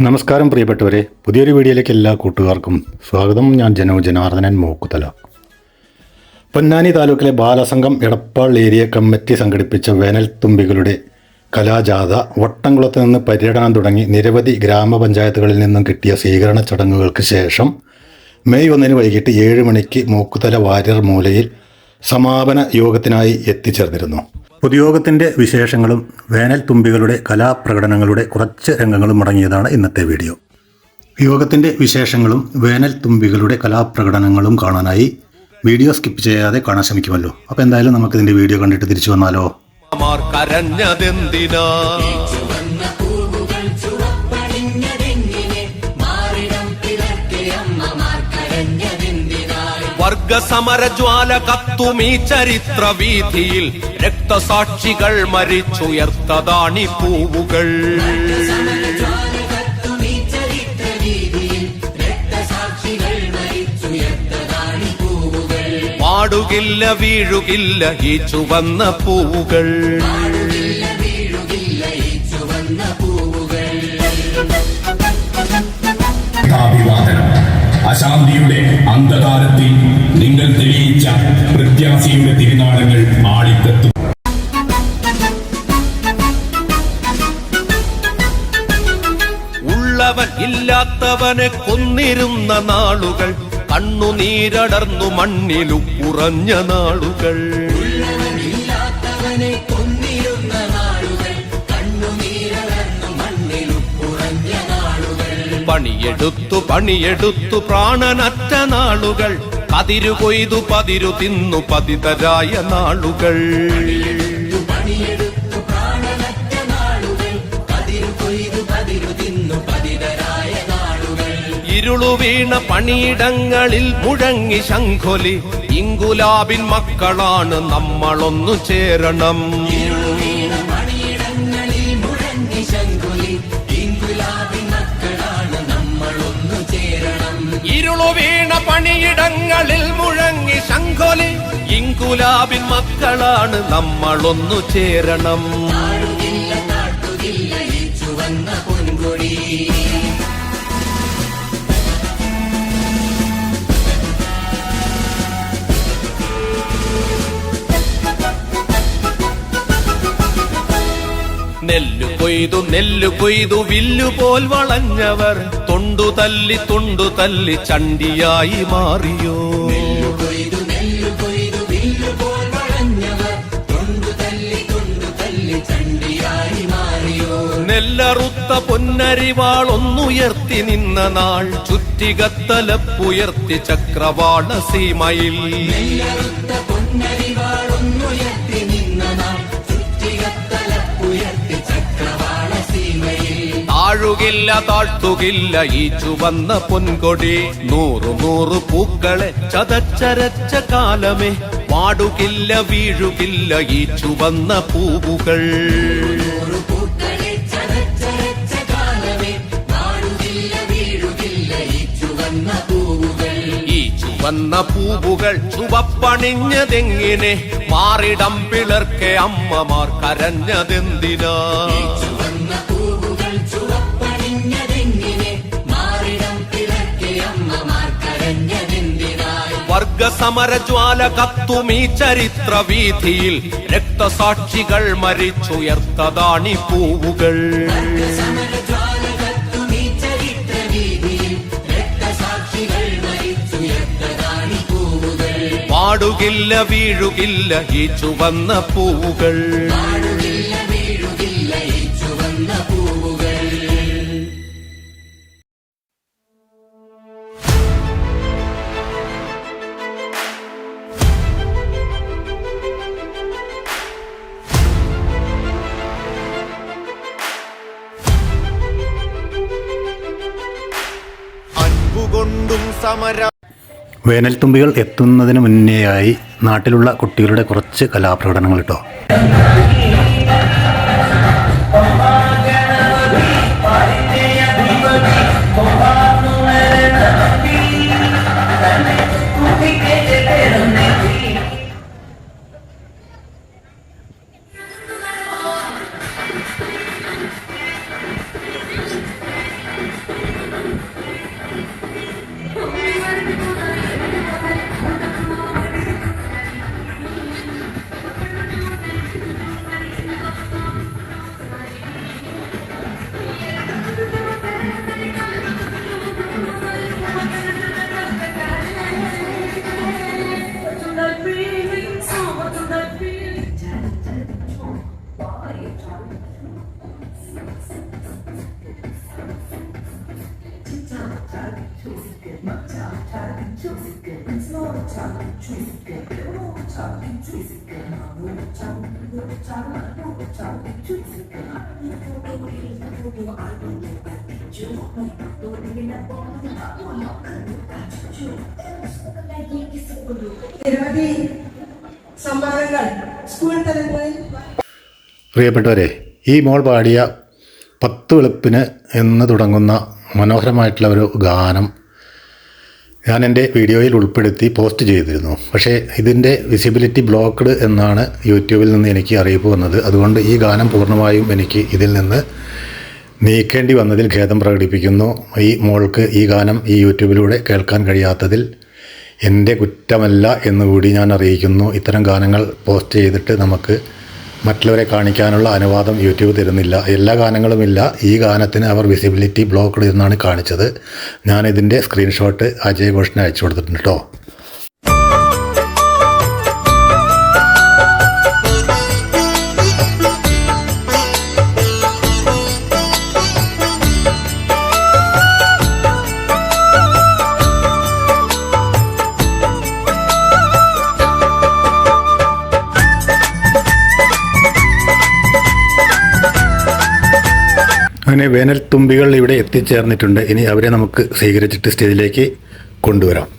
നമസ്കാരം പ്രിയപ്പെട്ടവരെ, പുതിയൊരു വീഡിയോയിലേക്ക് എല്ലാ കൂട്ടുകാർക്കും സ്വാഗതം. ഞാൻ ജനാർദ്ദനൻ മൂക്കുതല. പൊന്നാനി താലൂക്കിലെ ബാലസംഘം എടപ്പാൾ ഏരിയ കമ്മിറ്റി സംഘടിപ്പിച്ച വേനൽത്തുമ്പികളുടെ കലാജാഥ വട്ടംകുളത്ത് നിന്ന് പര്യടനം തുടങ്ങി നിരവധി ഗ്രാമപഞ്ചായത്തുകളിൽ നിന്നും കിട്ടിയ സ്വീകരണ ചടങ്ങുകൾക്ക് ശേഷം മെയ് 1 വൈകിട്ട് 7 മണിക്ക് മൂക്കുതല വാര്യർ മൂലയിൽ സമാപന യോഗത്തിനായി എത്തിച്ചേർന്നിരുന്നു. പൊതുയോഗത്തിൻ്റെ വിശേഷങ്ങളും വേനൽത്തുമ്പികളുടെ കലാപ്രകടനങ്ങളുടെ കുറച്ച് രംഗങ്ങളും അടങ്ങിയതാണ് ഇന്നത്തെ വീഡിയോ. യോഗത്തിൻ്റെ വിശേഷങ്ങളും വേനൽത്തുമ്പികളുടെ കലാപ്രകടനങ്ങളും കാണാനായി വീഡിയോ സ്കിപ്പ് ചെയ്യാതെ കാണാൻ ശ്രമിക്കുമല്ലോ. അപ്പോൾ എന്തായാലും നമുക്കിതിൻ്റെ വീഡിയോ കണ്ടിട്ട് തിരിച്ചു വന്നാലോ. വർഗസമരജ്വാല കത്തുമീ ചരിത്ര വീഥിയിൽ രക്തസാക്ഷികൾ മരിച്ചുയർത്തതാണി പൂവുകൾ. പാടുകില്ല വീഴുകില്ല ഈ ചുവന്ന പൂവുകൾ. അശാന്തിയുടെ അന്ധകാരത്തിൽ നിങ്ങൾ തെളിയിച്ച പ്രത്യാശയുടെ തിരുനാളങ്ങൾ ആളിക്കത്തും. ഉള്ളവൻ ഇല്ലാത്തവനെ കൊന്നിരുന്ന നാളുകൾ, കണ്ണുനീരടർന്നു മണ്ണിലു കുറഞ്ഞ നാളുകൾ. പണിയെടുത്തു പ്രാണനറ്റ നാളുകൾ, പതിരു കൊയ്തു പതിരു തിന്നു പതിതരായ നാളുകൾ. ഇരുളു വീണ പണിയിടങ്ങളിൽ മുഴങ്ങി ശംഖൊലി, ഇങ്കുലാബിൻ മക്കളാണ് നമ്മളൊന്നു ചേരണം. ഇരുളു വീണ പണിയിടങ്ങളിൽ മുഴങ്ങി ശംഖൊലി, ഇങ്കുലാബിൻ മക്കളാണ് നമ്മളൊന്നു ചേരണം. നെല്ലു കൊയ്തു വില്ലുപോൽ വളഞ്ഞവർ, തൊണ്ടു തല്ലി ചണ്ടിയായി മാറിയോ. നെല്ലറുത്ത പൊന്നരിവാൾ ഒന്നുയർത്തി നിന്ന നാൾ, ചുറ്റികത്തലപ്പുയർത്തി ചക്രവാള സീമയിൽ. താഴുകില്ല താഴ്ത്തുകില്ല ഈ ചുവന്ന പൊൻകൊടി, 100 പൂക്കളെ ചതച്ചരച്ച കാലമേ, പാടുകില്ല വീഴുകില്ല ഈ ചുവന്ന പൂവുകൾ. ഈ ചുവന്ന പൂവുകൾ ചുവപ്പണിഞ്ഞതെങ്ങിനെ, മാറിടം പിളർക്കെ അമ്മമാർ കരഞ്ഞതെന്തിനാ. വർഗസമരജ്വാല കത്തുമീ ചരിത്ര വീഥിയിൽ രക്തസാക്ഷികൾ മരിച്ചുയർത്തതാണി പൂവുകൾ. പാടുകില്ല വീഴുകില്ല ഈ ചുവന്ന പൂവുകൾ. വേനൽത്തുമ്പികൾ എത്തുന്നതിന് മുന്നേയായി നാട്ടിലുള്ള കുട്ടികളുടെ കുറച്ച് കലാപ്രകടനങ്ങൾ കേട്ടോ. നിരവധി സമ്മാനങ്ങൾ സ്കൂൾ തലങ്ങളിൽ. പ്രിയപ്പെട്ടവരെ, ഈ മോൾ പാടിയ 10 വെളുപ്പിന് എന്ന് തുടങ്ങുന്ന മനോഹരമായിട്ടുള്ള ഒരു ഗാനം ഞാൻ എൻ്റെ വീഡിയോയിൽ ഉൾപ്പെടുത്തി പോസ്റ്റ് ചെയ്തിരുന്നു. പക്ഷേ ഇതിൻ്റെ വിസിബിലിറ്റി ബ്ലോക്ക്ഡ് എന്നാണ് യൂട്യൂബിൽ നിന്ന് എനിക്ക് അറിയിപ്പ് വന്നത്. അതുകൊണ്ട് ഈ ഗാനം പൂർണ്ണമായും എനിക്ക് ഇതിൽ നിന്ന് നീക്കേണ്ടി വന്നതിൽ ഖേദം പ്രകടിപ്പിക്കുന്നു. ഈ മോൾക്ക് ഈ ഗാനം ഈ യൂട്യൂബിലൂടെ കേൾക്കാൻ കഴിയാത്തതിൽ എൻ്റെ കുറ്റമല്ല എന്നുകൂടി ഞാൻ അറിയിക്കുന്നു. ഇത്തരം ഗാനങ്ങൾ പോസ്റ്റ് ചെയ്തിട്ട് നമുക്ക് മറ്റുള്ളവരെ കാണിക്കാനുള്ള അനുവാദം യൂട്യൂബ് തരുന്നില്ല. എല്ലാ ഗാനങ്ങളുമില്ല. ഈ ഗാനത്തിന് അവർ വിസിബിലിറ്റി ബ്ലോക്ക്ഡ് എന്നാണ് കാണിച്ചത്. ഞാനിതിൻ്റെ സ്ക്രീൻഷോട്ട് അജയ് ഘോഷിന് അയച്ചു കൊടുത്തിട്ടുണ്ട് കേട്ടോ. അങ്ങനെ വേനൽ തുമ്പികൾ ഇവിടെ എത്തിച്ചേർന്നിട്ടുണ്ട്. ഇനി അവരെ നമുക്ക് സ്വീകരിച്ചിട്ട് സ്റ്റേജിലേക്ക് കൊണ്ടുവരാം.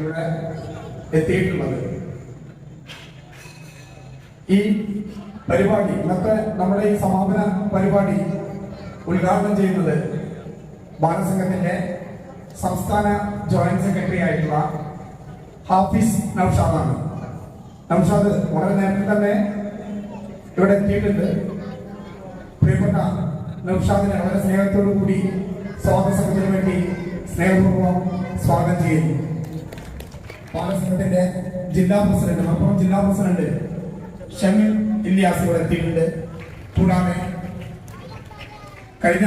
ഇവിടെ എത്തിയിട്ടുള്ളത് ഈ പരിപാടി, ഇന്നത്തെ നമ്മുടെ ഈ സമാപന പരിപാടി ഉദ്ഘാടനം ചെയ്യുന്നത് ബാലസംഘത്തിന്റെ സംസ്ഥാന ജോയിന്റ് സെക്രട്ടറി ആയിട്ടുള്ള ഹാഫിസ് നൗഷാദാണ്. നൗഷാദ് വളരെ നേരത്തെ തന്നെ ഇവിടെ എത്തിയിട്ടുണ്ട്. പ്രിയപ്പെട്ട നൗഷാദിനെ വളരെ സ്നേഹത്തോടു കൂടി സ്വാഗത സംഘത്തിന് വേണ്ടി സ്നേഹപൂർവ്വം സ്വാഗതം ചെയ്യുന്നു. ബാലസംഘത്തിന്റെ ജില്ലാ പ്രസിഡന്റ്, മലപ്പുറം ജില്ലാ പ്രസിഡന്റ് ഷമീൽ ഇല്യാസ് ഇവിടെ എത്തിയിട്ടുണ്ട്. കൂടാതെ കഴിഞ്ഞ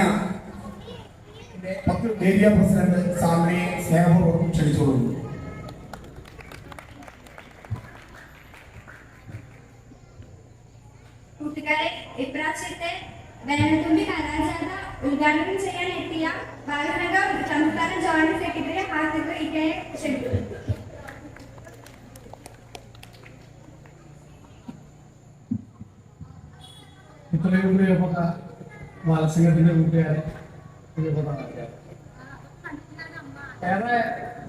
10 ഏരിയ പ്രസിഡന്റ് സാന്ദ്രയെ സ്നേഹപൂർവ്വം ക്ഷണിച്ചുകൊള്ളുന്നു. കൂട്ടുകാരെ, ഇപ്രാവശ്യത്തെ വേനൽത്തുമ്പി കലാജാഥ ഉദ്ഘാടനം ചെയ്യാൻ എത്തിയ ബാലസംഘം സംസ്ഥാന ജോയിന്റ് സെക്രട്ടറി ഹാസിഫ് ഇക്കയെ ക്ഷണിക്കുന്നു. ഇത്രയും പ്രിയപ്പെട്ട ബാലസംഘത്തിന്റെ കൂട്ടുകാരെ, പ്രിയപ്പെട്ട നാട്ടുകാരെ, ഏറെ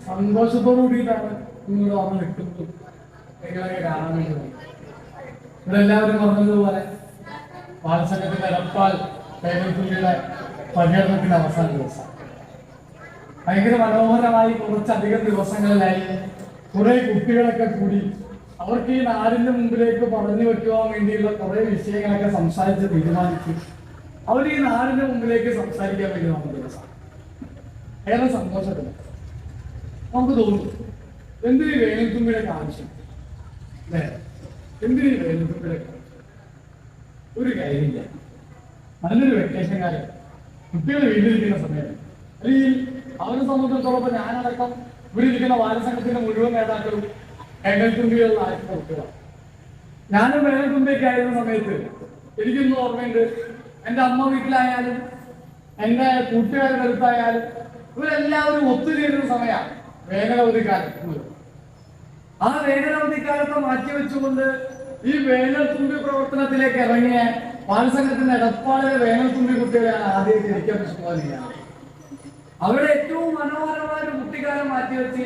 സന്തോഷത്തോടു കൂടിയിട്ടാണ് നിങ്ങളുടെ ഓർമ്മ നിൽക്കുന്നത്. നിങ്ങളെ കാണാൻ വേണ്ടി ഇവിടെ എല്ലാവരും പറഞ്ഞതുപോലെ ബാലസംഘത്തിന്റെ എടപ്പാൾ വേനൽത്തുള്ളിയുടെ പര്യടനത്തിന്റെ അവസാന ദിവസം ഭയങ്കര മനോഹരമായി കുറച്ചധികം ദിവസങ്ങളിലായി കുറെ കുട്ടികളൊക്കെ കൂടി അവർക്ക് ഈ നാടിന്റെ മുമ്പിലേക്ക് പറഞ്ഞു വെക്കുവാൻ വേണ്ടിയുള്ള കുറെ വിഷയങ്ങളൊക്കെ സംസാരിച്ച് തീരുമാനിച്ചു. അവർ ഈ നാടിന്റെ മുമ്പിലേക്ക് സംസാരിക്കാൻ വേണ്ടി വന്ന ദിവസം ഏറെ സന്തോഷത്തില്ല. നമുക്ക് തോന്നുന്നു, എന്തിനീ വേനൽത്തുമ്പിയുടെ ആവശ്യം, അല്ലേ? എന്തിനീ വേനൽത്തുമ്പിയുടെ ഒരു കാര്യമില്ല. നല്ലൊരു വെക്കേഷൻ കാലം, കുട്ടികൾ വീട്ടിലിരിക്കുന്ന സമയത്ത്, അല്ലെങ്കിൽ അവരെ സംബന്ധിച്ചിടത്തോളം ഞാനടക്കം ഇവിടെ ഇരിക്കുന്ന ബാലസംഘത്തിന്റെ മുഴുവൻ നേതാക്കളും വേനൽത്തുമ്പികളിലായിട്ട് കുട്ടികളാണ്. ഞാനും വേനൽത്തുമ്പിയൊക്കെ ആയിരുന്ന സമയത്ത് എനിക്കൊന്നും ഓർമ്മയുണ്ട്. എൻ്റെ അമ്മ വീട്ടിലായാലും എന്റെ കൂട്ടുകാരുടെ അടുത്തായാലും ഇവരെല്ലാവരും ഒത്തുചേരുന്ന സമയമാണ് വേനലവധിക്കാലം. ആ വേനലവധിക്കാലത്തെ മാറ്റിവെച്ചുകൊണ്ട് ഈ വേനൽത്തുമ്പി പ്രവർത്തനത്തിലേക്ക് ഇറങ്ങിയ ബാലസംഘത്തിന്റെ എടപ്പാളിലെ വേനൽത്തുമ്പി കുട്ടികളെയാണ് ആദ്യം ജനിക്കാൻ വിശ്വസിക്കുന്നത്. അവരുടെ ഏറ്റവും മനോഹരമായ ഒരു കുട്ടിക്കാലം മാറ്റിവെച്ച്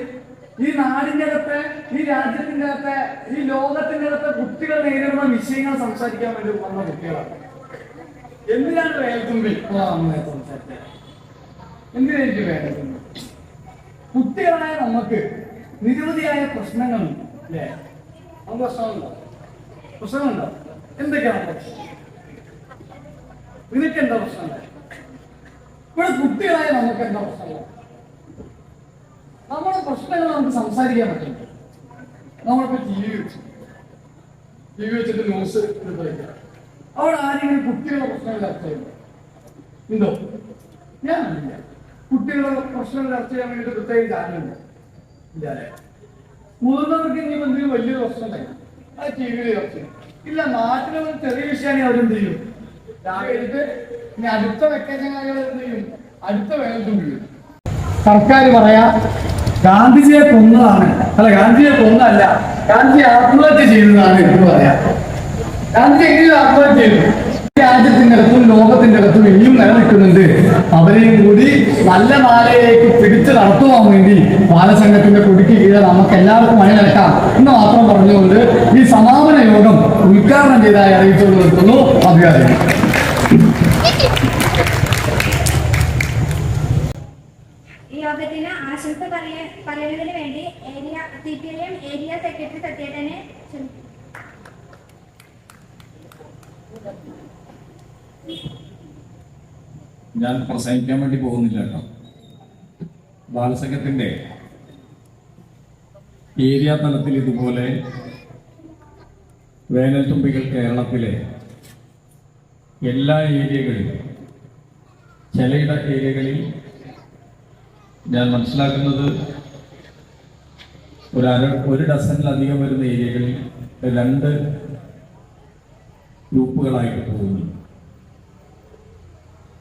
ഈ നാടിന്റെ അകത്തെ, ഈ രാജ്യത്തിന്റെ അകത്തെ, ഈ ലോകത്തിന്റെ അകത്തെ കുട്ടികൾ നേരിടുന്ന വിഷയങ്ങൾ സംസാരിക്കാൻ വേണ്ടി വന്ന കുട്ടികളാണ്. എന്തിനാണ് വേനൽത്തുമ്പി സംസാരിച്ചത്? എന്തിനായിരിക്കും വേനൽത്തുമ്പി? കുട്ടികളായ നമുക്ക് നിരവധിയായ പ്രശ്നങ്ങളുണ്ട് അല്ലേ? നമുക്ക് പ്രശ്നങ്ങളുണ്ടോ? എന്തൊക്കെയാണ് പ്രശ്നം? നിനക്ക് എന്താ പ്രശ്നം? ഇവിടെ കുട്ടികളായ നമുക്ക് എന്താ പ്രശ്നങ്ങൾ? നമ്മുടെ പ്രശ്നങ്ങൾ നമുക്ക് സംസാരിക്കാൻ പറ്റും. നമ്മളിപ്പോ ടി വി വെച്ചിട്ട് ന്യൂസ് എടുത്ത് അവിടെ ആരെങ്കിലും കുട്ടികളുടെ പ്രശ്നങ്ങൾ ചർച്ച ചെയ്യുന്നു ഉണ്ടോ? ഞാനില്ല. കുട്ടികളുടെ പ്രശ്നങ്ങൾ ചർച്ച ചെയ്യാൻ വേണ്ടിയിട്ട് പ്രത്യേകം ചാനലുണ്ട് ഇല്ല അല്ലേ? മുതിർന്നവർക്ക് ഇനി എന്തെങ്കിലും വലിയൊരു പ്രശ്നം ഉണ്ടായി അത് ടി വിയിൽ ചർച്ച ചെയ്യും. ഇല്ല, നാട്ടിലെ ഒരു ചെറിയ വിഷയമാണെങ്കിൽ അവരെന്ത് ചെയ്യും? രാവിലെ ഇനി അടുത്ത വെക്കേഷൻ കാര്യങ്ങൾ എന്ത് ചെയ്യും? അടുത്ത വേനൽത്തും വീഴും. സർക്കാർ പറയാ ഗാന്ധിജിയെ കൊന്നതാണ്, അല്ല ഗാന്ധിജിയെ കൊന്നല്ല, ഗാന്ധി ആത്മഹത്യ ചെയ്തതാണ് എന്ന് പറയാം. ഗാന്ധി എങ്കിലും ആത്മഹത്യ ചെയ്തു. രാജ്യത്തിന്റെ അകത്തും ലോകത്തിന്റെ അകത്തും ഇനിയും നിലനിൽക്കുന്നുണ്ട്. അവരെയും കൂടി നല്ല നാളേക്ക് പിടിച്ചു നടത്തുവാൻ വേണ്ടി ബാലസംഘത്തിന്റെ കൊടിക്ക് കീഴിൽ നമുക്ക് എല്ലാവർക്കും അണിനിരക്കാം എന്ന് മാത്രം പറഞ്ഞുകൊണ്ട് ഈ സമാപന യോഗം ഉദ്ഘാടനം ചെയ്തതായി അറിയിച്ചുകൊണ്ട് നിർത്തുന്നു. അഭിവാദ്യം. ഈ യോഗത്തിന് ആശംസ പറയുന്നതിന് വേണ്ടി CPIM ഏരിയ സെക്രട്ടറി സത്യേട്ടനെ ക്ഷണിക്കുന്നു. ഞാൻ പ്രസംഗിക്കാൻ വേണ്ടി പോകുന്നില്ല കേട്ടോ. ബാലസംഘത്തിന്റെ ഏരിയ തലത്തിൽ ഇതുപോലെ വേനൽത്തുമ്പികൾ കേരളത്തിലെ എല്ലാ ഏരിയകളിലും, ചിലയിട ഏരിയകളിൽ ഞാൻ മനസ്സിലാക്കുന്നത് ഒരു ഡസനിലധികം വരുന്ന ഏരിയകളിൽ 2 ഗ്രൂപ്പുകളായിട്ട് പോകുന്നു.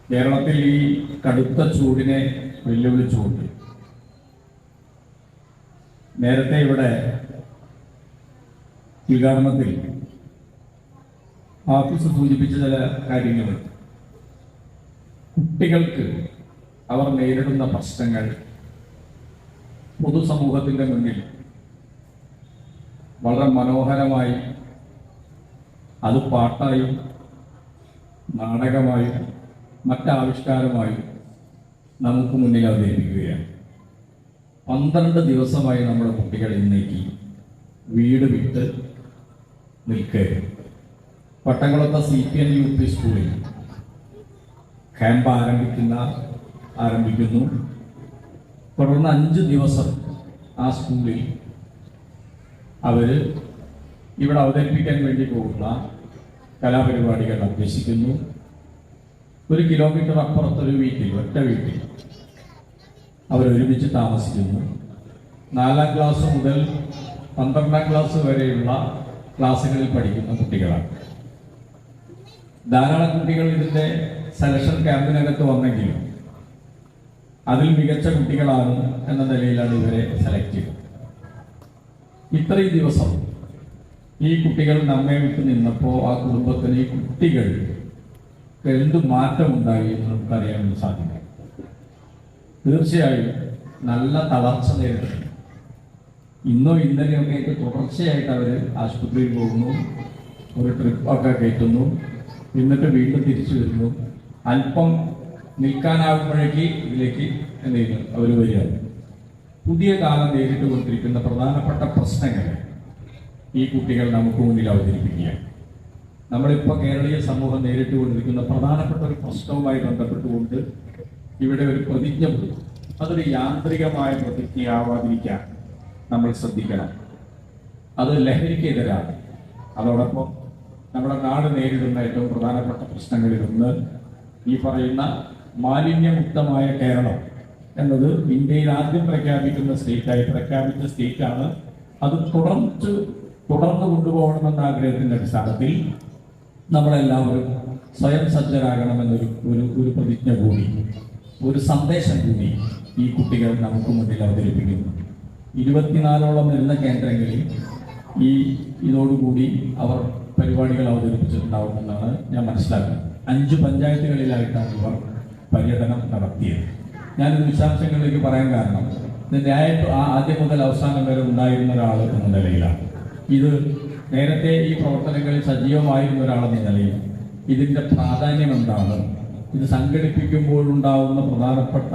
കേരളത്തിൽ ഈ കടുത്ത ചൂടിനെ വെല്ലുവിളിച്ചുകൊണ്ട് നേരത്തെ ഇവിടെ ഉദ്ഘാടനത്തിൽ ആഫീസ് സൂചിപ്പിച്ച ചില കാര്യങ്ങളുണ്ട്. കുട്ടികൾക്ക് അവർ നേരിടുന്ന പ്രശ്നങ്ങൾ പൊതുസമൂഹത്തിന്റെ മുന്നിൽ വളരെ മനോഹരമായി അത് പാട്ടായും നാടകമായും മറ്റാവിഷ്കാരമായും നമുക്ക് മുന്നിൽ അവതരിപ്പിക്കുകയാണ്. 12 ദിവസമായി നമ്മുടെ കുട്ടികൾ ഇന്നേക്ക് വീട് വിട്ട് നിൽക്കുകയാണ്. പട്ടംകുളത്തെ CPN UP സ്കൂളിൽ ക്യാമ്പ് ആരംഭിക്കുന്നു. തുടർന്ന് 5 ദിവസം ആ സ്കൂളിൽ അവർ ഇവിടെ അവതരിപ്പിക്കാൻ വേണ്ടി പോകുന്ന കലാപരിപാടികൾ അഭ്യസിക്കുന്നു. 1 കിലോമീറ്റർ അപ്പുറത്തൊരു വീട്ടിൽ, ഒറ്റ വീട്ടിൽ അവരൊരുമിച്ച് താമസിക്കുന്നു. 4ാം ക്ലാസ് മുതൽ 12ാം ക്ലാസ് വരെയുള്ള ക്ലാസ്സുകളിൽ പഠിക്കുന്ന കുട്ടികളാണ്. ധാരാളം കുട്ടികൾ ഇതിൻ്റെ സെലക്ഷൻ ക്യാമ്പിനകത്ത് വന്നെങ്കിലും അതിൽ മികച്ച കുട്ടികളാണ് എന്ന നിലയിലാണ് ഇവരെ സെലക്ട് ചെയ്തത്. ഇത്രയും ദിവസം ഈ കുട്ടികൾ നമ്മെ വിട്ട് നിന്നപ്പോൾ ആ കുടുംബത്തിന് ഈ കുട്ടികൾ എന്ത് മാറ്റമുണ്ടായി എന്ന് നമുക്കറിയാൻ സാധിക്കും. തീർച്ചയായും നല്ല തളർച്ച നേരിടുന്നു. ഇന്നോ ഇന്നലെയൊക്കെ തുടർച്ചയായിട്ട് അവർ ആശുപത്രിയിൽ പോകുന്നു, ഒരു ട്രിപ്പൊക്കെ കയറ്റുന്നു, എന്നിട്ട് വീണ്ടും തിരിച്ചു വരുന്നു. അല്പം നിൽക്കാനാകുമ്പോഴേക്ക് ഇതിലേക്ക് എന്ത് ചെയ്യുന്നു, അവർ വരികയാണ്. പുതിയ കാലം നേരിട്ട് കൊണ്ടിരിക്കുന്ന പ്രധാനപ്പെട്ട പ്രശ്നങ്ങൾ ഈ കുട്ടികൾ നമുക്ക് മുന്നിൽ അവതരിപ്പിക്കുകയാണ്. നമ്മളിപ്പോൾ കേരളീയ സമൂഹം നേരിട്ട് കൊണ്ടിരിക്കുന്ന പ്രധാനപ്പെട്ട ഒരു പ്രശ്നവുമായി ബന്ധപ്പെട്ടുകൊണ്ട് ഇവിടെ ഒരു പ്രതിജ്ഞ കൊടുക്കും. അതൊരു യാന്ത്രികമായ പ്രതിജ്ഞയാവാതിരിക്കാൻ നമ്മൾ ശ്രദ്ധിക്കണം. അത് ലഹരിക്കെതിരാണ്. അതോടൊപ്പം നമ്മുടെ നാട് നേരിടുന്ന ഏറ്റവും പ്രധാനപ്പെട്ട പ്രശ്നങ്ങളിലൊന്ന് ഈ പറയുന്ന മാലിന്യമുക്തമായ കേരളം എന്നത് ഇന്ത്യയിൽ ആദ്യം പ്രഖ്യാപിക്കുന്ന സ്റ്റേറ്റായി പ്രഖ്യാപിച്ച സ്റ്റേറ്റാണ്. അത് തുടർന്ന് കൊണ്ടുപോകണമെന്ന ആഗ്രഹത്തിന്റെ അടിസ്ഥാനത്തിൽ നമ്മളെല്ലാവരും സ്വയം സജ്ജരാകണമെന്നൊരു ഒരു പ്രതിജ്ഞ കൂടി, ഒരു സന്ദേശം കൂടി ഈ കുട്ടികൾ നമുക്ക് മുന്നിൽ അവതരിപ്പിക്കുന്നു. 24ഓളം വരുന്ന കേന്ദ്രങ്ങളിൽ ഇതോടുകൂടി അവർ പരിപാടികൾ അവതരിപ്പിച്ചിട്ടുണ്ടാവുമെന്നാണ് ഞാൻ മനസ്സിലാക്കുന്നത്. 5 പഞ്ചായത്തുകളിലായിട്ടാണ് ഇവർ പര്യടനം നടത്തിയത്. ഞാനിത് വിശദാംശങ്ങളിലേക്ക് പറയാൻ കാരണം ഇതിൻ്റെ ആദ്യം മുതൽ അവസാനം വരെ ഉണ്ടായിരുന്ന ഒരാൾ എന്ന നിലയിലാണ്. ഇത് നേരത്തെ ഈ പ്രവർത്തനങ്ങളിൽ സജീവമായിരുന്ന ഒരാളെന്ന നിലയിൽ ഇതിൻ്റെ പ്രാധാന്യം എന്താണ്, ഇത് സംഘടിപ്പിക്കുമ്പോഴുണ്ടാവുന്ന പ്രധാനപ്പെട്ട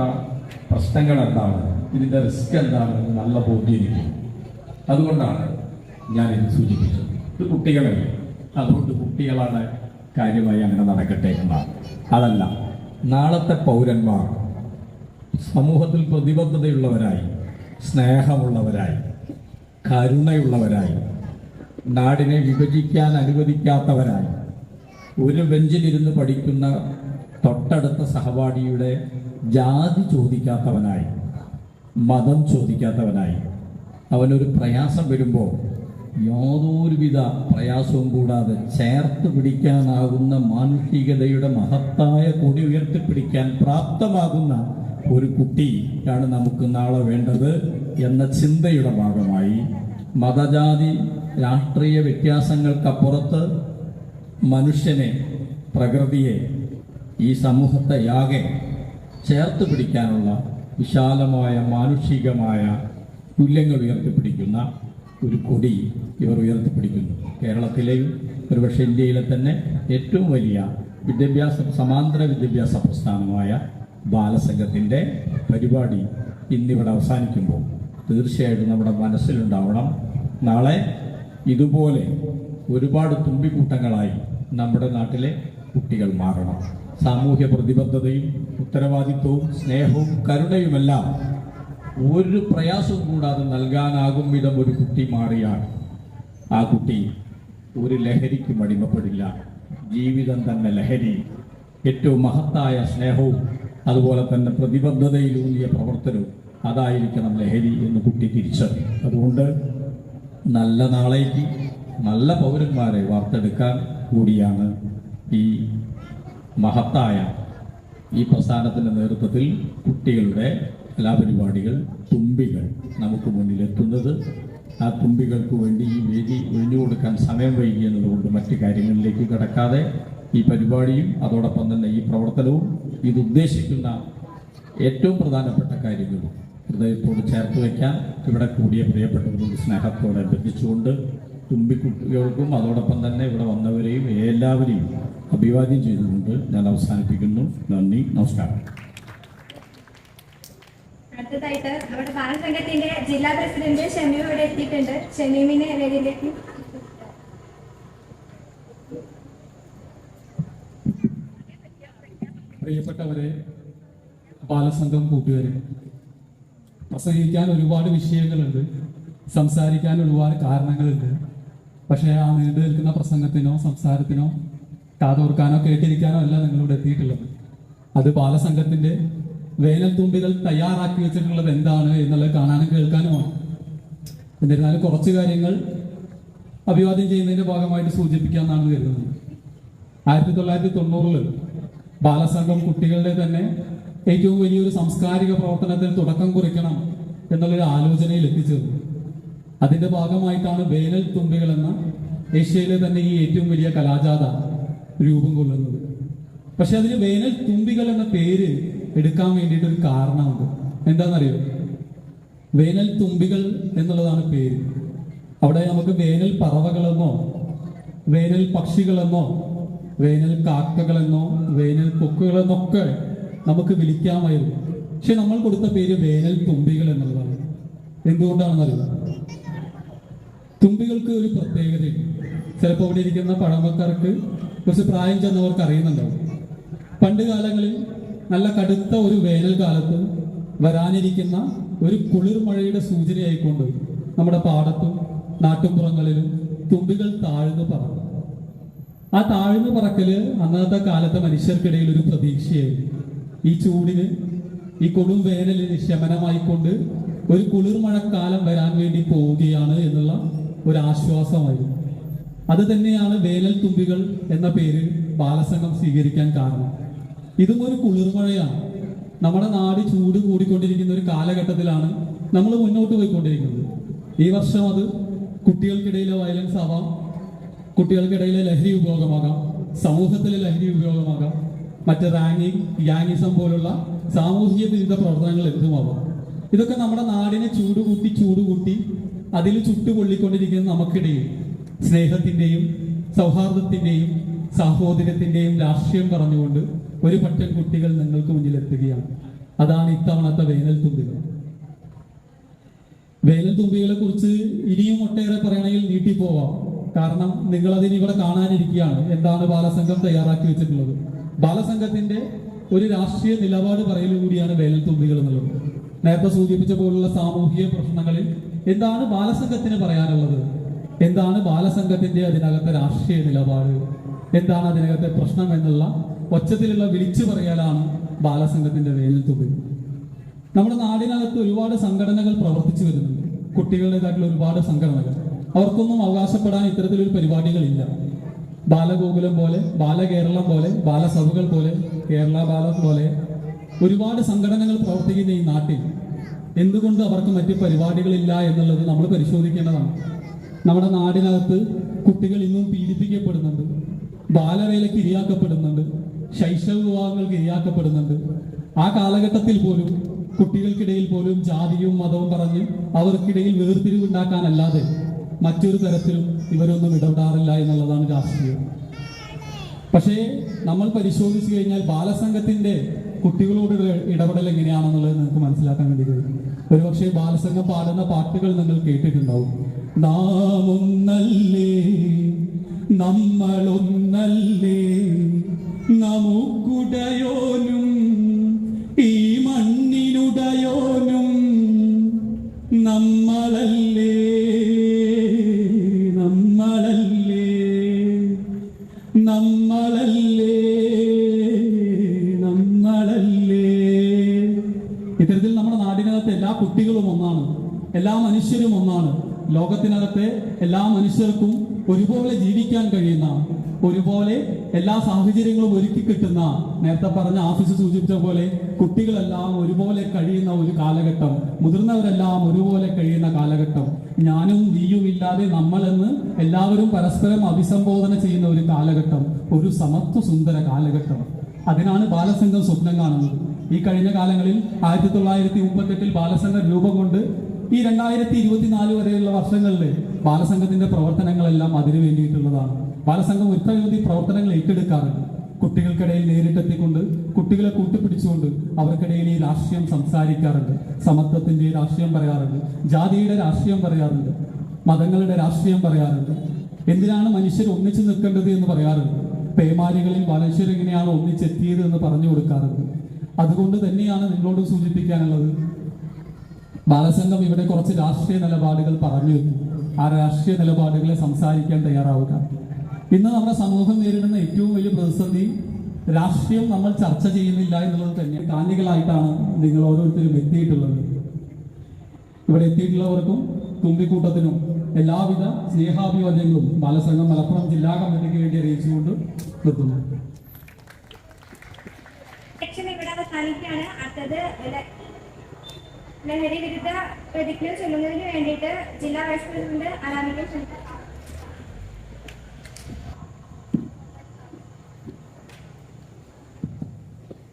പ്രശ്നങ്ങൾ എന്താണ്, ഇതിൻ്റെ റിസ്ക് എന്താണെന്ന് നല്ല ബോധ്യമിരിക്കും. അതുകൊണ്ടാണ് ഞാനിത് സൂചിപ്പിച്ചത്. ഇത് കുട്ടികളല്ലേ, അതുകൊണ്ട് കുട്ടികളാണ് കാര്യമായി അങ്ങനെ നടക്കട്ടെ എന്നാണ്. അതല്ല, നാളത്തെ പൗരന്മാർ സമൂഹത്തിൽ പ്രതിബദ്ധതയുള്ളവരായി, സ്നേഹമുള്ളവരായി, കരുണയുള്ളവരായി, നാടിനെ വിഭജിക്കാൻ അനുവദിക്കാത്തവരായി, ഒരു ബെഞ്ചിലിരുന്ന് പഠിക്കുന്ന തൊട്ടടുത്ത സഹപാഠിയുടെ ജാതി ചോദിക്കാത്തവനായി, മതം ചോദിക്കാത്തവനായി, അവനൊരു പ്രയാസം വരുമ്പോൾ യാതൊരുവിധ പ്രയാസവും കൂടാതെ ചേർത്ത് പിടിക്കാനാകുന്ന മാനുഷികതയുടെ മഹത്തായ കൊടി ഉയർത്തിപ്പിടിക്കാൻ പ്രാപ്തമാകുന്ന ഒരു കുട്ടിയാണ് നമുക്ക് നാളെ വേണ്ടത് എന്ന ചിന്തയുടെ ഭാഗമായി മതജാതി രാഷ്ട്രീയ വ്യത്യാസങ്ങൾക്കപ്പുറത്ത് മനുഷ്യനെ, പ്രകൃതിയെ, ഈ സമൂഹത്തെയാകെ ചേർത്ത് പിടിക്കാനുള്ള വിശാലമായ മാനുഷികമായ തുല്യങ്ങൾ ഉയർത്തിപ്പിടിക്കുന്ന ഒരു കൊടി ഇവർ ഉയർത്തിപ്പിടിക്കുന്നു. കേരളത്തിലെയും ഒരുപക്ഷെ ഇന്ത്യയിലെ തന്നെ ഏറ്റവും വലിയ സമാന്തര വിദ്യാഭ്യാസ പ്രസ്ഥാനമായ ബാലസംഘത്തിൻ്റെ പരിപാടി ഇന്നിവിടെ അവസാനിക്കുമ്പോൾ തീർച്ചയായിട്ടും നമ്മുടെ മനസ്സിലുണ്ടാവണം, നാളെ ഇതുപോലെ ഒരുപാട് തുമ്പിക്കൂട്ടങ്ങളായി നമ്മുടെ നാട്ടിലെ കുട്ടികൾ മാറണം. സാമൂഹ്യ പ്രതിബദ്ധതയും ഉത്തരവാദിത്വവും സ്നേഹവും കരുണയുമെല്ലാം ഒരു പ്രയാസവും കൂടാതെ നൽകാനാകും വിധം ഒരു കുട്ടി മാറിയാൽ ആ കുട്ടി ഒരു ലഹരിക്കും അടിമപ്പെടില്ല. ജീവിതം തന്നെ ലഹരി. ഏറ്റവും മഹത്തായ സ്നേഹവും അതുപോലെ തന്നെ പ്രതിബദ്ധതയിലൂന്നിയ പ്രവർത്തനവും അതായിരിക്കണം ലഹരി എന്ന് കുട്ടി തിരിച്ചറിയും. അതുകൊണ്ട് നല്ല നാളേക്ക് നല്ല പൗരന്മാരെ വാർത്തെടുക്കാൻ കൂടിയാണ് ഈ മഹത്തായ ഈ പ്രസ്ഥാനത്തിൻ്റെ നേതൃത്വത്തിൽ കുട്ടികളുടെ കലാപരിപാടികൾ, തുമ്പികൾ നമുക്ക് മുന്നിലെത്തുന്നത്. ആ തുമ്പികൾക്ക് വേണ്ടി ഈ വേദി ഒഴിഞ്ഞു കൊടുക്കാൻ സമയം വൈകി എന്നതുകൊണ്ട് മറ്റു കാര്യങ്ങളിലേക്ക് കടക്കാതെ ഈ പരിപാടിയും അതോടൊപ്പം തന്നെ ഈ പ്രവർത്തനവും ഇതുദ്ദേശിക്കുന്ന ഏറ്റവും പ്രധാനപ്പെട്ട കാര്യങ്ങളും ഹൃദയത്തോട് ചേർത്ത് വയ്ക്കാൻ ഇവിടെ കൂടിയ പ്രിയപ്പെട്ടവരോട് സ്നേഹത്തോടെ ബന്ധിച്ചുകൊണ്ട് തുമ്പിക്കുട്ടികൾക്കും അതോടൊപ്പം തന്നെ ഇവിടെ വന്നവരെയും എല്ലാവരെയും അഭിവാദ്യം ചെയ്തുകൊണ്ട് ഞാൻ അവസാനിപ്പിക്കുന്നു. നന്ദി, നമസ്കാരം. അടുത്തതായിട്ട് നമ്മുടെ ബാലസംഘത്തിന്റെ ജില്ലാ പ്രസിഡന്റ് ഷമീം ഇവിടെ എത്തിയിട്ടുണ്ട്. ഷമീമിനെ വേദിയിലേക്ക്. പ്രിയപ്പെട്ടവരെ, ബാലസംഘം കൂട്ടുകാരെ, പ്രസംഗിക്കാൻ ഒരുപാട് വിഷയങ്ങളുണ്ട്, സംസാരിക്കാൻ ഒരുപാട് കാരണങ്ങളുണ്ട്. പക്ഷേ ആ നീണ്ടു നിൽക്കുന്ന പ്രസംഗത്തിനോ സംസാരത്തിനോ കാതോർക്കാനോ കേട്ടിരിക്കാനോ അല്ല നിങ്ങളിവിടെ എത്തിയിട്ടുള്ളത്. അത് ബാലസംഘത്തിന്റെ വേനൽ തുമ്പികൾ തയ്യാറാക്കി വെച്ചിട്ടുള്ളത് എന്താണ് എന്നുള്ളത് കാണാനും കേൾക്കാനുമാണ്. എന്നിരുന്നാലും കുറച്ച് കാര്യങ്ങൾ അഭിവാദ്യം ചെയ്യുന്നതിന്റെ ഭാഗമായിട്ട് സൂചിപ്പിക്കാമെന്നാണ് കരുതുന്നത്. 1990 ബാലസംഘം കുട്ടികളുടെ തന്നെ ഏറ്റവും വലിയൊരു സാംസ്കാരിക പ്രവർത്തനത്തിന് തുടക്കം കുറിക്കണം എന്നുള്ളൊരു ആലോചനയിൽ എത്തിച്ചേർന്നു. അതിന്റെ ഭാഗമായിട്ടാണ് വേനൽ തുമ്പികൾ എന്ന ഏഷ്യയിലെ തന്നെ ഈ ഏറ്റവും വലിയ കലാജാഥ രൂപം കൊള്ളുന്നത്. പക്ഷെ അതിന് വേനൽ തുമ്പികൾ എന്ന പേര് എടുക്കാൻ വേണ്ടിയിട്ടൊരു കാരണമുണ്ട്. എന്താണെന്നറിയോ? വേനൽ തുമ്പികൾ എന്നുള്ളതാണ് പേര്. അവിടെ നമുക്ക് വേനൽ പറവകളെന്നോ വേനൽ പക്ഷികളെന്നോ വേനൽ കാക്കകളെന്നോ വേനൽ കൊക്കുകളെന്നൊക്കെ നമുക്ക് വിളിക്കാമായിരുന്നു. പക്ഷെ നമ്മൾ കൊടുത്ത പേര് വേനൽ തുമ്പികൾ എന്നുള്ളതാണ്. എന്തുകൊണ്ടാണെന്നറിയോ? തുമ്പികൾക്ക് ഒരു പ്രത്യേകതയുണ്ട്. ചിലപ്പോൾ ഇവിടെ ഇരിക്കുന്ന പഴമക്കാർക്ക്, കുറച്ച് പ്രായം ചെന്നവർക്ക് അറിയുന്നുണ്ടാവും. പണ്ട് കാലങ്ങളിൽ നല്ല കടുത്ത ഒരു വേനൽക്കാലത്ത് വരാനിരിക്കുന്ന ഒരു കുളിർമഴയുടെ സൂചനയായിക്കൊണ്ട് നമ്മുടെ പാടത്തും നാട്ടുപുറങ്ങളിലും തുമ്പികൾ താഴ്ന്നു പറക്കും. ആ താഴ്ന്നു പറക്കല് അന്നത്തെ കാലത്തെ മനുഷ്യർക്കിടയിൽ ഒരു പ്രതീക്ഷയായിരുന്നു. ഈ ചൂടിന്, ഈ കൊടും വേനലിന് ശമനമായിക്കൊണ്ട് ഒരു കുളിർമഴക്കാലം വരാൻ വേണ്ടി പോവുകയാണ് എന്നുള്ള ഒരു ആശ്വാസമായിരുന്നു. അത് തന്നെയാണ് വേനൽ തുമ്പികൾ എന്ന പേര് ബാലസംഘം സ്വീകരിക്കാൻ കാരണം. ഇതും ഒരു കുളിർമഴയാണ്. നമ്മുടെ നാട് ചൂട് കൂടിക്കൊണ്ടിരിക്കുന്ന ഒരു കാലഘട്ടത്തിലാണ് നമ്മൾ മുന്നോട്ട് പോയിക്കൊണ്ടിരിക്കുന്നത്. ഈ വർഷം അത് കുട്ടികൾക്കിടയിലെ വയലൻസ് ആവാം, കുട്ടികൾക്കിടയിലെ ലഹരി ഉപയോഗമാകാം, സമൂഹത്തിലെ ലഹരി ഉപയോഗമാകാം, മറ്റ് റാങ്കിങ്, ഗ്യാങ്ങിസം പോലുള്ള സാമൂഹിക വിരുദ്ധ പ്രവർത്തനങ്ങൾ എന്തുമാവാം. ഇതൊക്കെ നമ്മുടെ നാടിനെ ചൂടുകൂട്ടി അതിൽ ചുട്ടുപൊള്ളിക്കൊണ്ടിരിക്കുന്ന നമുക്കിടയിൽ സ്നേഹത്തിന്റെയും സൗഹാർദ്ദത്തിന്റെയും സാഹോദര്യത്തിന്റെയും രാഷ്ട്രീയം പറഞ്ഞുകൊണ്ട് ഒരു പറ്റം കുട്ടികൾ നിങ്ങൾക്ക് മുന്നിൽ എത്തുകയാണ്. അതാണ് ഇത്തവണത്തെ വേനൽ തുമ്പികൾ. വേനൽ തുമ്പികളെ കുറിച്ച് ഇനിയും ഒട്ടേറെ പറയണമെങ്കിൽ നീട്ടിപ്പോവാം. കാരണം നിങ്ങൾ അതിന് ഇവിടെ കാണാനിരിക്കുകയാണ് എന്താണ് ബാലസംഘം തയ്യാറാക്കി വെച്ചിട്ടുള്ളത്. ബാലസംഘത്തിന്റെ ഒരു രാഷ്ട്രീയ നിലപാട് പറയലുകൂടിയാണ് വേനൽ തുമ്പികൾ എന്നുള്ളത്. നേരത്തെ സൂചിപ്പിച്ച പോലുള്ള സാമൂഹിക പ്രശ്നങ്ങളിൽ എന്താണ് ബാലസംഘത്തിന് പറയാനുള്ളത്, എന്താണ് ബാലസംഘത്തിന്റെ അതിനകത്തെ രാഷ്ട്രീയ നിലപാട്, എന്താണ് അതിനകത്തെ പ്രശ്നം എന്നുള്ള ഒച്ചത്തിലുള്ള വിളിച്ചു പറയാനാണ് ബാലസംഘത്തിന്റെ വേനൽ തുമ്പികൾ. നമ്മുടെ നാടിനകത്ത് ഒരുപാട് സംഘടനകൾ പ്രവർത്തിച്ചു വരുന്നുണ്ട്. കുട്ടികളുടേതായിട്ടുള്ള ഒരുപാട് സംഘടനകൾ. അവർക്കൊന്നും അവകാശപ്പെടാൻ ഇത്തരത്തിലൊരു പരിപാടികളില്ല. ബാലഗോകുലം പോലെ, ബാലകേരളം പോലെ, ബാലസഭകൾ പോലെ, കേരള ബാലം പോലെ ഒരുപാട് സംഘടനകൾ പ്രവർത്തിക്കുന്ന ഈ നാട്ടിൽ എന്തുകൊണ്ട് അവർക്ക് മറ്റ് പരിപാടികളില്ല എന്നുള്ളത് നമ്മൾ പരിശോധിക്കേണ്ടതാണ്. നമ്മുടെ നാടിനകത്ത് കുട്ടികൾ ഇന്നും പീഡിപ്പിക്കപ്പെടുന്നുണ്ട്, ബാലവേലയ്ക്ക് ഇരയാക്കപ്പെടുന്നുണ്ട്, ശൈശവ വിവാഹങ്ങൾക്ക് ഇരയാക്കപ്പെടുന്നുണ്ട്. ആ കാലഘട്ടത്തിൽ പോലും കുട്ടികൾക്കിടയിൽ പോലും ജാതിയും മതവും പറഞ്ഞ് അവർക്കിടയിൽ വേർതിരിവുണ്ടാക്കാനല്ലാതെ മറ്റൊരു തരത്തിലും ഇവരൊന്നും ഇടപെടാറില്ല എന്നുള്ളതാണ് രാഷ്ട്രീയം. പക്ഷേ നമ്മൾ പരിശോധിച്ചു കഴിഞ്ഞാൽ ബാലസംഘത്തിന്റെ കുട്ടികളോട് ഇടപെടൽ എങ്ങനെയാണെന്നുള്ളത് നിങ്ങൾക്ക് മനസ്സിലാക്കാൻ വേണ്ടി കഴിയും. ഒരുപക്ഷെ ബാലസംഘം പാടുന്ന പാട്ടുകൾ നിങ്ങൾ കേട്ടിട്ടുണ്ടാവും. നാം ഒന്നല്ലേ, നമ്മളൊന്നല്ലേ, നമുക്കുടയോനും ഈ മണ്ണിനുടയോനും നമ്മളല്ലേ, നമ്മളല്ലേ, നമ്മളല്ലേ, നമ്മളല്ലേ. ഇത്തരത്തിൽ നമ്മുടെ നാടിനകത്ത് എല്ലാ കുട്ടികളും ഒന്നാണ്, എല്ലാ മനുഷ്യരും ഒന്നാണ്. ലോകത്തിനകത്തെ എല്ലാ മനുഷ്യർക്കും ഒരുപോലെ ജീവിക്കാൻ കഴിയുന്ന, ഒരുപോലെ എല്ലാ സാഹചര്യങ്ങളും ഒരുക്കി കിട്ടുന്ന, നേരത്തെ പറഞ്ഞ ആഫീസ് സൂചിപ്പിച്ച പോലെ കുട്ടികളെല്ലാം ഒരുപോലെ കഴിയുന്ന ഒരു കാലഘട്ടം, മുതിർന്നവരെല്ലാം ഒരുപോലെ കഴിയുന്ന കാലഘട്ടം, ഞാനും നീയും ഇല്ലാതെ നമ്മളെന്ന് എല്ലാവരും പരസ്പരം അഭിസംബോധന ചെയ്യുന്ന ഒരു കാലഘട്ടം, ഒരു സമത്വ സുന്ദര കാലഘട്ടം. അതിനാണ് ബാലസംഘം സ്വപ്നം കാണുന്നത്. ഈ കഴിഞ്ഞ കാലങ്ങളിൽ 1938 ബാലസംഘം രൂപം കൊണ്ട് ഈ 2024 വരെയുള്ള വർഷങ്ങളിൽ ബാലസംഘത്തിന്റെ പ്രവർത്തനങ്ങളെല്ലാം അതിനു വേണ്ടിയിട്ടുള്ളതാണ്. ബാലസംഘം ഒട്ടനവധി പ്രവർത്തനങ്ങൾ ഏറ്റെടുക്കാറുണ്ട്. കുട്ടികൾക്കിടയിൽ നേരിട്ടെത്തിക്കൊണ്ട്, കുട്ടികളെ കൂട്ടുപിടിച്ചുകൊണ്ട് അവർക്കിടയിൽ ഈ രാഷ്ട്രീയം സംസാരിക്കാറുണ്ട്. സമത്വത്തിന്റെ രാഷ്ട്രീയം പറയാറുണ്ട്, ജാതിയുടെ രാഷ്ട്രീയം പറയാറുണ്ട്, മതങ്ങളുടെ രാഷ്ട്രീയം പറയാറുണ്ട്. എന്തിനാണ് മനുഷ്യർ ഒന്നിച്ചു നിൽക്കേണ്ടത് എന്ന് പറയാറുണ്ട്. പേമാരികളിൽ മനുഷ്യർ എങ്ങനെയാണ് ഒന്നിച്ചെത്തിയത് എന്ന് പറഞ്ഞു കൊടുക്കാറുണ്ട്. അതുകൊണ്ട് തന്നെയാണ് നിങ്ങളോട് സൂചിപ്പിക്കാനുള്ളത്, ബാലസംഘം ഇവിടെ കുറച്ച് രാഷ്ട്രീയ നിലപാടുകൾ പറഞ്ഞു വെക്കും. ആ രാഷ്ട്രീയ നിലപാടുകളെ സംസാരിക്കാൻ തയ്യാറാവുക. ഇന്ന് നമ്മുടെ സമൂഹം നേരിടുന്ന ഏറ്റവും വലിയ പ്രതിസന്ധി രാഷ്ട്രീയം നമ്മൾ ചർച്ച ചെയ്യുന്നില്ല എന്നുള്ളത് തന്നെ. കാണികളായിട്ടാണ് നിങ്ങൾ ഓരോരുത്തരും എത്തിയിട്ടുള്ളത്. ഇവിടെ എത്തിയിട്ടുള്ളവർക്കും തുമ്പിക്കൂട്ടത്തിനും എല്ലാവിധ സ്നേഹാഭിവാദ്യങ്ങളും ബാലസംഘം മലപ്പുറം ജില്ലാ കമ്മിറ്റിക്ക് വേണ്ടി അറിയിച്ചുകൊണ്ട് നിർത്തുന്നു. ഇവിടെ അവസാനിക്കുകയാണ്. അടുത്തത് ലഹരി വിരുദ്ധ പ്രതിജ്ഞ ചൊല്ലുന്നതിന് വേണ്ടിയിട്ട് ജില്ലാ വൈസ് പ്രസിഡന്റ് അനാമിക ക്ഷണിക്കുന്നു.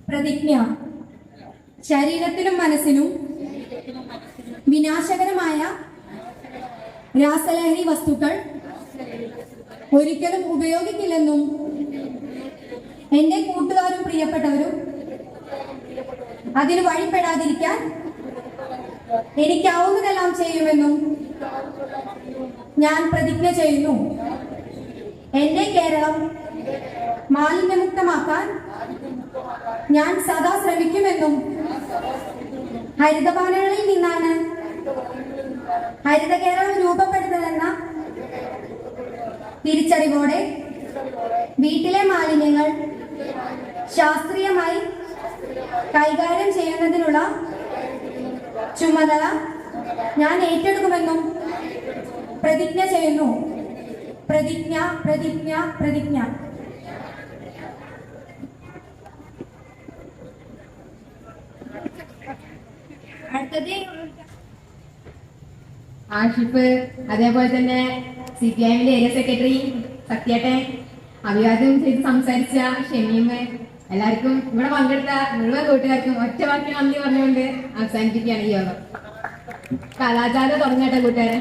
പ്രതിജ്ഞ. ശരീരത്തിനും മനസ്സിനും വിനാശകരമായ രാസലഹരി വസ്തുക്കൾ ഒരിക്കലും ഉപയോഗിക്കില്ലെന്നും എന്റെ കൂട്ടുകാരും പ്രിയപ്പെട്ടവരും അതിന് വഴിപ്പെടാതിരിക്കാൻ എനിക്കാവുന്നതെല്ലാം ചെയ്യുമെന്നും ഞാൻ പ്രതിജ്ഞ ചെയ്യുന്നു. എന്റെ കേരളം മാലിന്യമുക്തമാക്കാൻ ഞാൻ സദാ ശ്രമിക്കുമെന്നും ഹരിതപാനകളിൽ നിന്നാണ് ഹരിത കേരളം രൂപപ്പെടുന്നതെന്ന തിരിച്ചറിവോടെ വീട്ടിലെ മാലിന്യങ്ങൾ ശാസ്ത്രീയമായി കൈകാര്യം ചെയ്യുന്നതിനുള്ള ചുമതല ഞാൻ ഏറ്റെടുക്കുമെന്നും പ്രതിജ്ഞ ചെയ്യുന്നു. പ്രതിജ്ഞ പ്രതിജ്ഞ പ്രതിജ്ഞ. അടുത്തത് ആഷിഫ്, അതേപോലെ തന്നെ CPIഎമ്മിന്റെ ഏരിയ സെക്രട്ടറി സത്യേട്ടൻ, അഭിവാദ്യം ചെയ്ത് സംസാരിച്ച ഷമീമ്, എല്ലാവർക്കും ഇവിടെ പങ്കെടുത്ത മുഴുവൻ കൂട്ടുകാർക്കും ഒറ്റ വാക്കിൽ നന്ദി പറഞ്ഞുകൊണ്ട് അവസാനിപ്പിക്കുകയാണ് ഈ യോഗം. കലാചാരം തുടങ്ങട്ടെ കൂട്ടുകാരെ.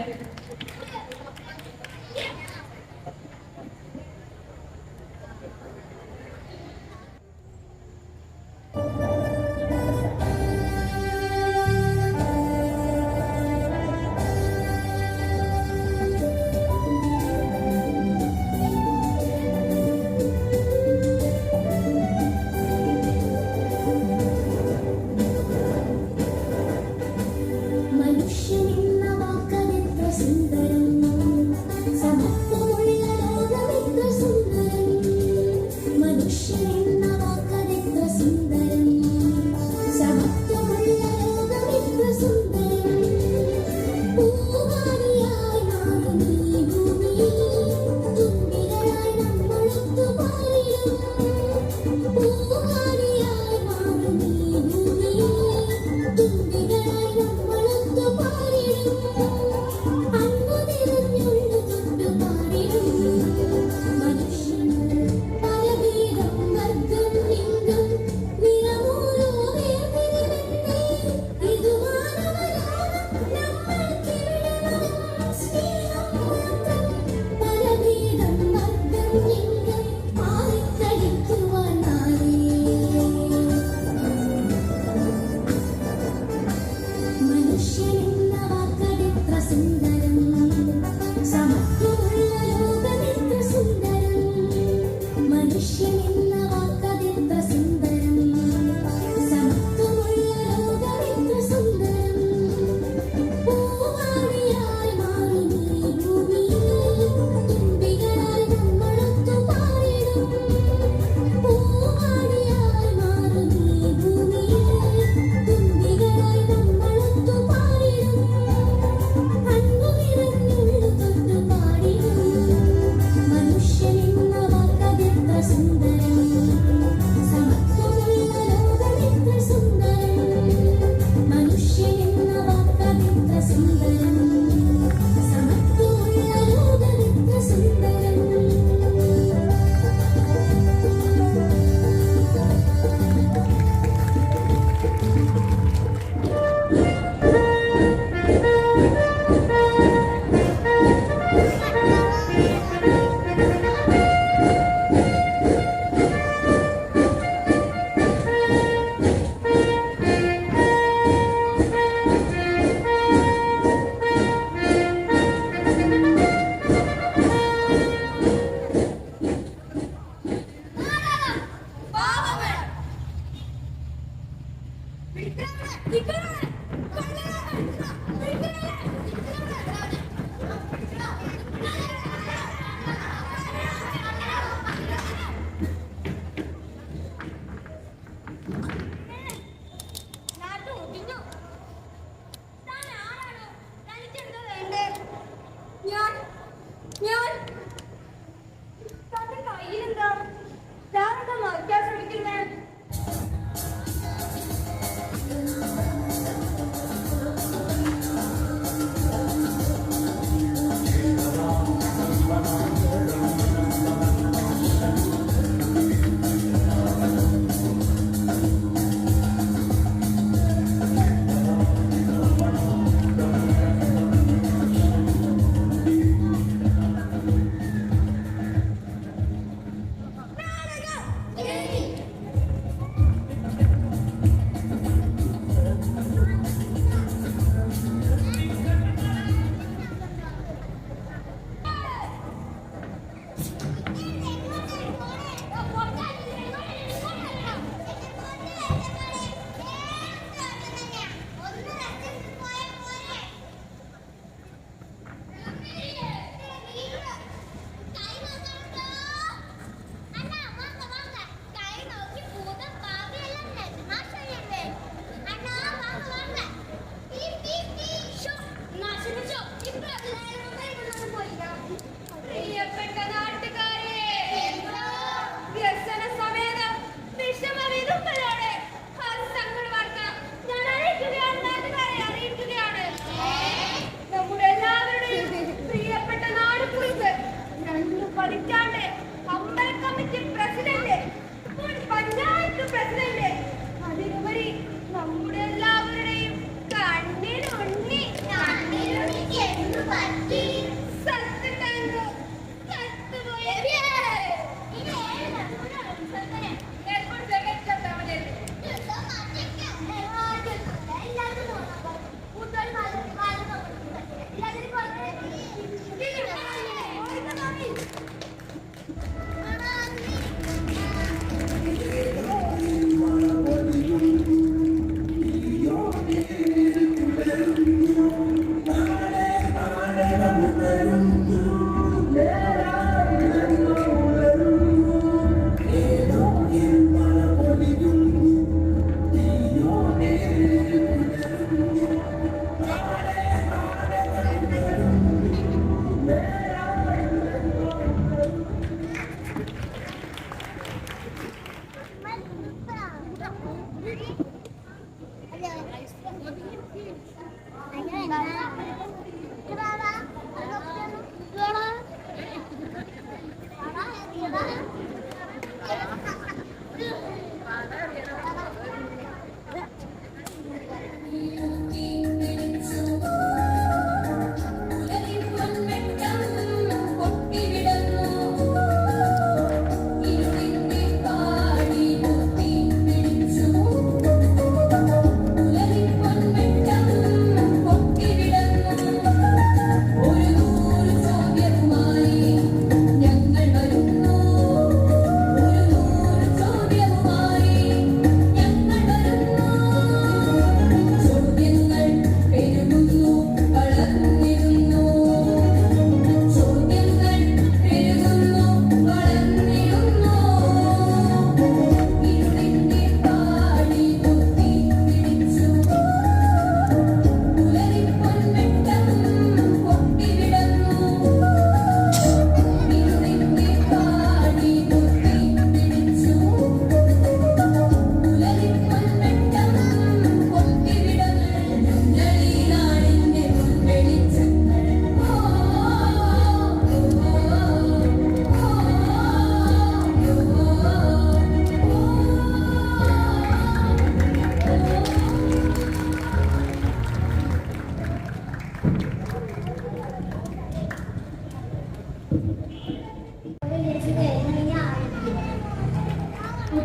മനുഷ്യനെന്ന വാക്കനെത്ര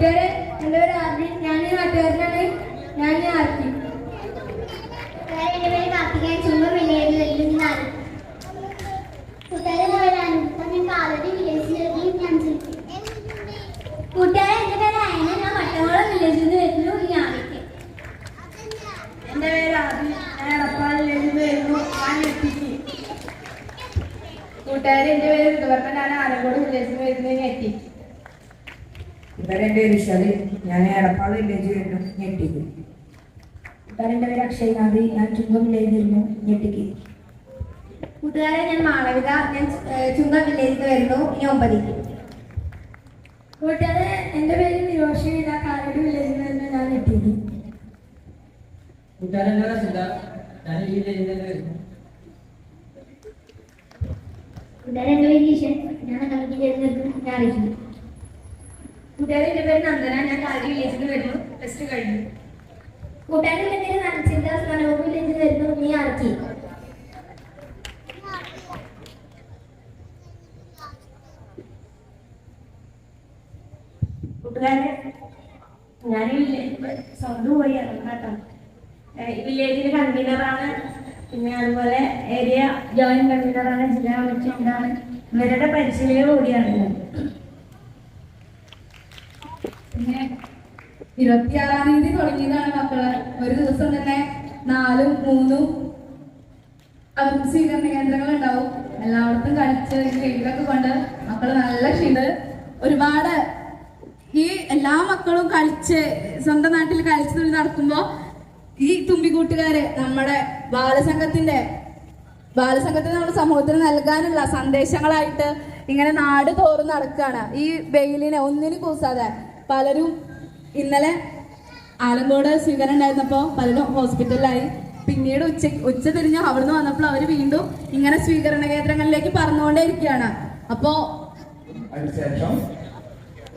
കൂട്ടുകാരെ, എൻ്റെ പേര് ആർത്തി. ഞാൻ ഈ നാട്ടുകാരനാണ്. ഞാൻ ആർത്തി. എൻ്റെ പേര് കാർത്തികേയൻ. ചുമ വിലയിരുത്തലിൽ നിന്നാണ്. കൂട്ടുകാരെ, എൻ്റെ പേര് അനുഭവം. ഞാൻ കാലടി വില്ലേജിൽ ഞാൻ ജീവിക്കും. കൂട്ടുകാരെ, എൻ്റെ പേര് അയന. ഞാൻ വട്ടവളം വില്ലേജിൽ നിന്ന് വരുന്നു. ഞാൻ എൻ്റെ പേര് ആദി. ഞാൻ എടപ്പാൾ വില്ലേജിൽ നിന്ന് വരുന്നു. ഞാൻ എത്തിക്ക്. കൂട്ടുകാരെ, എൻ്റെ പേര് ഋതുവർമ്മ. ഞാൻ ആലങ്കോട് വില്ലേജിൽ നിന്ന് വരുന്നു. ഞാൻ എത്തി. കൂട്ടുകാരെ, എൻ്റെ പേര് ഇഷാദ്. ഞാൻ എടപ്പാൾ വില്ലേജിൽ വരുന്നു. ഞെട്ടിക്ക്. കൂട്ടുകാരെ, എൻ്റെ പേര് അക്ഷയനാഥ്. ഞാൻ ചുങ്കം വില്ലേജിൽ വരുന്നു. ഞെട്ടിക്ക്. കൂട്ടുകാരെ, ഞാൻ മാളവിക. ഞാൻ ചുങ്കം വില്ലേജിൽ നിന്ന് വരുന്നു. ഇനി 9ക്ക്. കൂട്ടുകാരെ, എൻ്റെ പേര് നിരോഷി. ഞാൻ കാലടി വില്ലേജിൽ നിന്ന് ഞാൻ എത്തിയത്. കൂട്ടുകാരെ, എൻ്റെ പേര് സുധ. ഞാൻ ഈ വില്ലേജിൽ നിന്ന് വരുന്നു. കൂട്ടുകാരെ, എൻ്റെ പേര് ഈശൻ. ഞാൻ കാലടി വില്ലേജിൽ നിന്ന് ഞാൻ അറിയിക്കുന്നു. കൂട്ടുകാരെ, എൻ്റെ പേര് നന്ദന. ഞാൻ കാലടി വില്ലേജിൽ നിന്ന് വരുന്നു. +2 കഴിഞ്ഞു. കൂട്ടുകാരെ, എൻ്റെ പേര് നനച്ചിന്ത. മനോഹർ വില്ലേജിൽ വരുന്നു. നീ ആർക്കി. കൂട്ടുകാരെ, ഞാൻ ഈ സ്വന്തം പോയി ഇറങ്ങാട്ടോ. വില്ലേജിൽ കൺവീനറാണ്. പിന്നെ അതുപോലെ ഏരിയ ജോയിന്റ് കൺവീനറാണ്. ജില്ലാ പ്രസിഡന്റാണ്. ഇവരുടെ പരിശീലനം കൂടിയാണ്. പിന്നെ 26-ാം തീയതി തുടങ്ങിയതാണ് മക്കള്. ഒരു ദിവസം തന്നെ 4ഉം 3ഉം അവർക്ക് സ്വീകരണ കേന്ദ്രങ്ങൾ ഉണ്ടാവും. എല്ലായിടത്തും കളിച്ച് വെയിലൊക്കെ കൊണ്ട് മക്കള് നല്ല ക്ഷീണം. ഒരുപാട് ഈ എല്ലാ മക്കളും കളിച്ച് സ്വന്തം നാട്ടിൽ കളിച്ച് തുള്ളി നടക്കുമ്പോ ഈ തുമ്പിക്കൂട്ടുകാര് നമ്മുടെ ബാലസംഘത്തിന് നമ്മുടെ സമൂഹത്തിന് നൽകാനുള്ള സന്ദേശങ്ങളായിട്ട് ഇങ്ങനെ നാട് തോറും നടക്കുകയാണ്. ഈ വെയിലിനെ ഒന്നിനും കൂസാതെ പലരും ഇന്നലെ ആലങ്കോട് സ്വീകരണം ഉണ്ടായിരുന്നപ്പോൾ പലരും ഹോസ്പിറ്റലിലായി. പിന്നീട് ഉച്ച തിരിഞ്ഞ് അവിടുന്ന് വന്നപ്പോൾ അവർ വീണ്ടും ഇങ്ങനെ സ്വീകരണ കേന്ദ്രങ്ങളിലേക്ക് പറന്നുകൊണ്ടേ ഇരിക്കുകയാണ്. അപ്പോ അതിനുശേഷം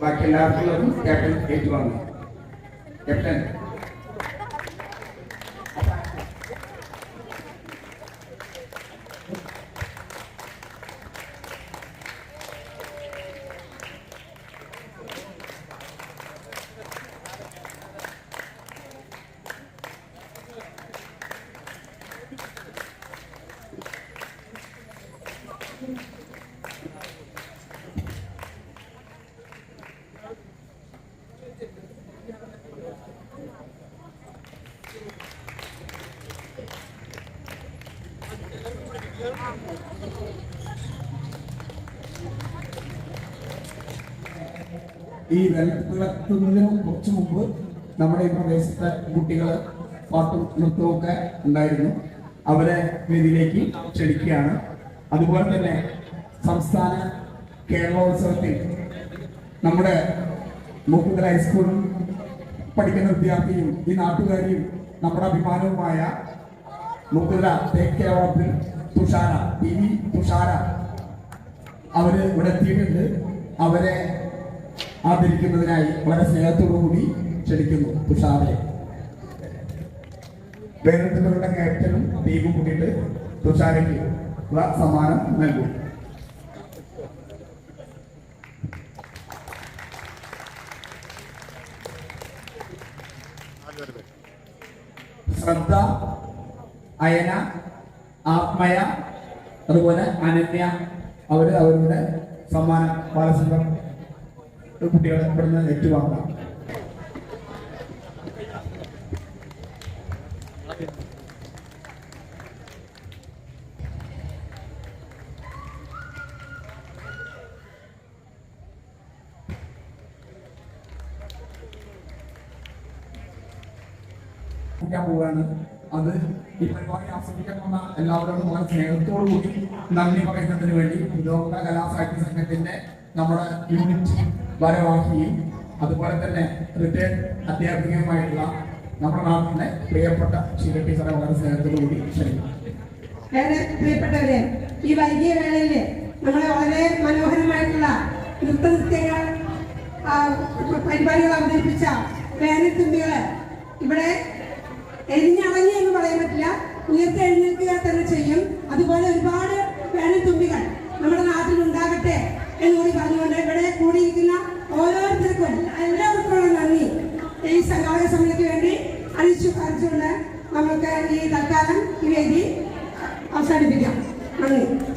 ബാക്കി എല്ലാവർക്കും ക്യാപ്റ്റൻ ഏറ്റുവാങ്ങി. ക്യാപ്റ്റൻ ഈ വെള്ളത്തിളക്കുന്നതിന് കുറച്ച് മുമ്പ് നമ്മുടെ ഈ പ്രദേശത്തെ കുട്ടികൾ പാട്ടും നൃത്തവും ഒക്കെ ഉണ്ടായിരുന്നു. അവരെ വേദിയിലേക്ക് ക്ഷണിക്കുകയാണ്. അതുപോലെ തന്നെ സംസ്ഥാന കേരളോത്സവത്തിൽ നമ്മുടെ മൂക്കുതല ഹൈസ്കൂളിൽ പഠിക്കുന്ന വിദ്യാർത്ഥിയും ഈ നാട്ടുകാരിയും നമ്മുടെ അഭിമാനവുമായ മൂക്കുതല തേക്കേവളത്തിൽ തുഷാര TV തുഷാര അവര് ഇവിടെ എത്തിയിട്ടുണ്ട്. അവരെ ആദരിക്കുന്നതിനായി വളരെ സ്നേഹത്തോടു കൂടി ക്ഷണിക്കുന്നു തുഷാരെ. വേദത്തിലുള്ള ക്യാപ്റ്റനും ടീമും കൂടിയിട്ട് തുഷാരയ്ക്ക് ഉള്ള സമ്മാനം നൽകും. ശ്രദ്ധ, അയന, ആത്മയ, അതുപോലെ അനന്യ അവരുടെ സമ്മാനം ബാലസംഘം കുട്ടികളെ ഇവിടുന്ന് ഏറ്റുവാങ്ങാം. പോവാണ്. അത് ഈ പരിപാടി ആസ്വദിക്കാൻ വന്ന എല്ലാവരോടും വളരെ സ്നേഹത്തോടു കൂടി നന്ദി പറയുന്നതിന് വേണ്ടി പുരോഗമന കലാസാഹിത്യ സംഘത്തിന്റെ നമ്മുടെ യൂണിറ്റ് ഭാരവാഹിയും അതുപോലെ തന്നെ റിട്ടയർഡ് അധ്യാപികയുമായിട്ടുള്ള നമ്മുടെ നാട്ടിലെ പ്രിയപ്പെട്ട ഷീല ടീച്ചറെ വളരെ സ്നേഹത്തോടു കൂടി ക്ഷണിക്കും. പ്രിയപ്പെട്ടവരെ, ഈ വൈകിയ വേളയിൽ നമ്മളെ വളരെ മനോഹരമായിട്ടുള്ള നൃത്തനൃത്യങ്ങൾ പരിപാടികൾ അവതരിപ്പിച്ച വേനൽത്തുമ്പികളെ ഇവിടെ എരിഞ്ഞടങ്ങി എന്ന് പറയാൻ പറ്റില്ല, ഉയർത്തെഴുന്നേൽക്കുക തന്നെ ചെയ്യും. അതുപോലെ ഒരുപാട് വേനൽത്തുമ്പികൾ നമ്മുടെ നാട്ടിൽ ഉണ്ടാകട്ടെ എന്നുകൂടി പറഞ്ഞുകൊണ്ട് ഇവിടെ കൂടിയിരിക്കുന്ന ഓരോരുത്തർക്കും എല്ലാവർക്കും ഈ സംഘാടക സമിതിക്ക് വേണ്ടി അറിയിച്ചുകൊണ്ട് നമുക്ക് ഈ തൽക്കാലം ഈ വേദി അവസാനിപ്പിക്കാം. നന്ദി.